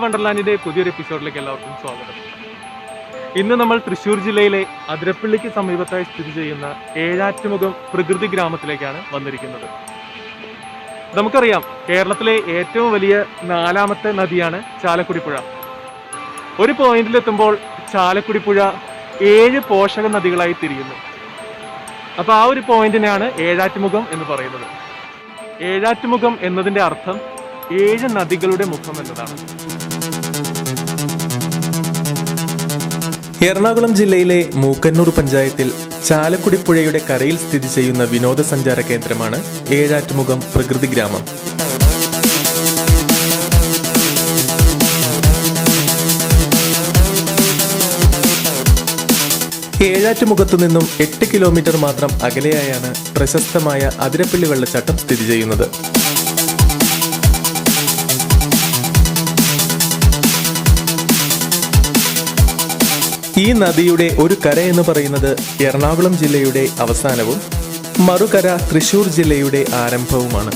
വണ്ടർലാൻഡിന്റെ പുതിയൊരു എപ്പിസോഡിലേക്ക് എല്ലാവർക്കും സ്വാഗതം. ഇന്ന് നമ്മൾ തൃശ്ശൂർ ജില്ലയിലെ അതിരപ്പള്ളിക്ക് സമീപത്തായി സ്ഥിതി ചെയ്യുന്ന ഏഴാറ്റുമുഖം പ്രകൃതി ഗ്രാമത്തിലേക്കാണ് വന്നിരിക്കുന്നത്. നമുക്കറിയാം, കേരളത്തിലെ ഏറ്റവും വലിയ 4ാമത്തെ നദിയാണ് ചാലക്കുടി പുഴ. ഒരു പോയിന്റിലെത്തുമ്പോൾ ചാലക്കുടി പുഴ 7 പോഷക നദികളായി തിരിയുന്നു. അപ്പോൾ ആ ഒരു പോയിന്റിനെയാണ് ഏഴാറ്റുമുഖം എന്ന് പറയുന്നത്. ഏഴാറ്റുമുഖം എന്നതിന്റെ അർത്ഥം 7 നദികളുടെ മുഖം എന്നതാണ്. എറണാകുളം ജില്ലയിലെ മൂക്കന്നൂർ പഞ്ചായത്തിൽ ചാലക്കുടി പുഴയുടെ കരയിൽ സ്ഥിതി ചെയ്യുന്ന വിനോദസഞ്ചാര കേന്ദ്രമാണ് ഏഴാറ്റുമുഖം പ്രകൃതി ഗ്രാമം. ഏഴാറ്റുമുഖത്തു നിന്നും 8 കിലോമീറ്റർ മാത്രം അകലെയായാണ് പ്രശസ്തമായ അതിരപ്പള്ളി വെള്ളച്ചാട്ടം സ്ഥിതി ചെയ്യുന്നത്. ഈ നദിയുടെ ഒരു കര എന്ന് പറയുന്നത് എറണാകുളം ജില്ലയുടെ അവസാനവും മറുകര തൃശ്ശൂർ ജില്ലയുടെ ആരംഭവുമാണ്.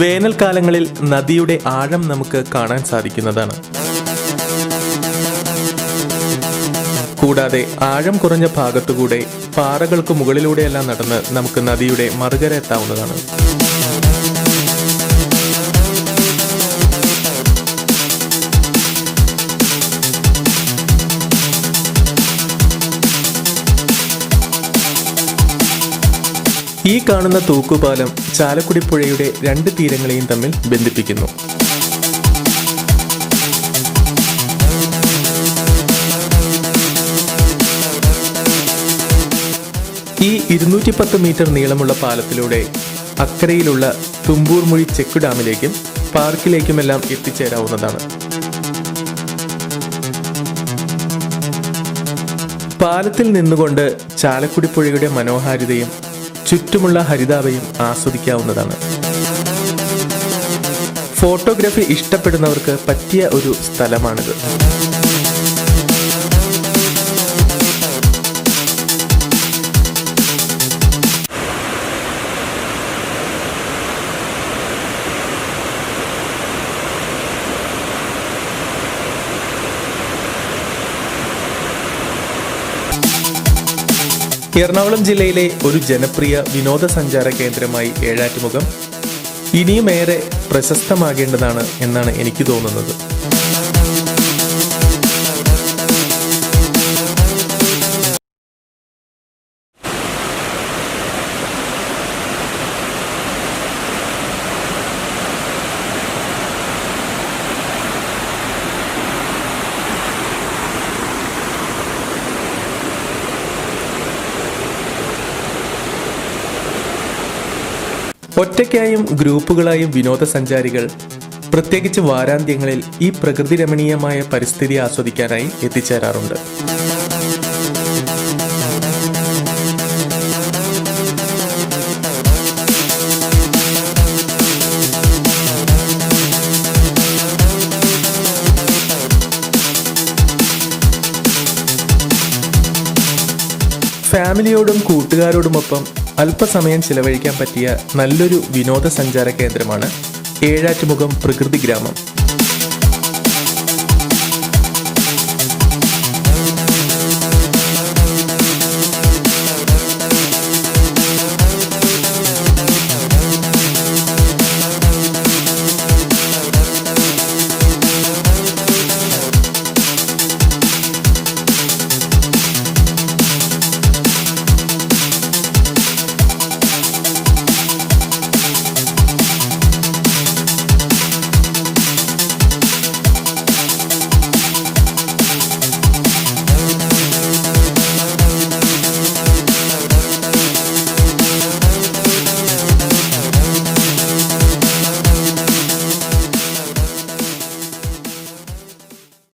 വേനൽക്കാലങ്ങളിൽ നദിയുടെ ആഴം നമുക്ക് കാണാൻ സാധിക്കുന്നതാണ്. കൂടാതെ ആഴം കുറഞ്ഞ ഭാഗത്തുകൂടെ പാറകൾക്ക് മുകളിലൂടെയെല്ലാം നടന്ന് നമുക്ക് നദിയുടെ മറുകര എത്താവുന്നതാണ്. ഈ കാണുന്ന തൂക്കുപാലം ചാലക്കുടി പുഴയുടെ 2 തീരങ്ങളെയും തമ്മിൽ ബന്ധിപ്പിക്കുന്നു. ഈ 210 മീറ്റർ നീളമുള്ള പാലത്തിലൂടെ അക്കരയിലുള്ള തുമ്പൂർമുഴി ചെക്ക് ഡാമിലേക്കും പാർക്കിലേക്കുമെല്ലാം എത്തിച്ചേരാവുന്നതാണ്. പാലത്തിൽ നിന്നുകൊണ്ട് ചാലക്കുടി പുഴയുടെ മനോഹാരിതയും ചുറ്റുമുള്ള ഹരിതാഭയും ആസ്വദിക്കാവുന്നതാണ്. ഫോട്ടോഗ്രാഫി ഇഷ്ടപ്പെടുന്നവർക്ക് പറ്റിയ ഒരു സ്ഥലമാണിത്. എറണാകുളം ജില്ലയിലെ ഒരു ജനപ്രിയ വിനോദസഞ്ചാര കേന്ദ്രമായി ഏഴാറ്റുമുഖം ഇനിയും ഏറെ പ്രശസ്തമാകേണ്ടതാണ് എന്നാണ് എനിക്ക് തോന്നുന്നത്. ഒറ്റയ്ക്കായും ഗ്രൂപ്പുകളായും വിനോദസഞ്ചാരികൾ പ്രത്യേകിച്ച് വാരാന്ത്യങ്ങളിൽ ഈ പ്രകൃതി രമണീയമായ പരിസ്ഥിതി ആസ്വദിക്കാനായി എത്തിച്ചേരാറുണ്ട്. ഫാമിലിയോടും കൂട്ടുകാരോടുമൊപ്പം അല്പസമയം ചിലവഴിക്കാൻ പറ്റിയ നല്ലൊരു വിനോദസഞ്ചാര കേന്ദ്രമാണ് ഏഴാറ്റുമുഖം പ്രകൃതി ഗ്രാമം.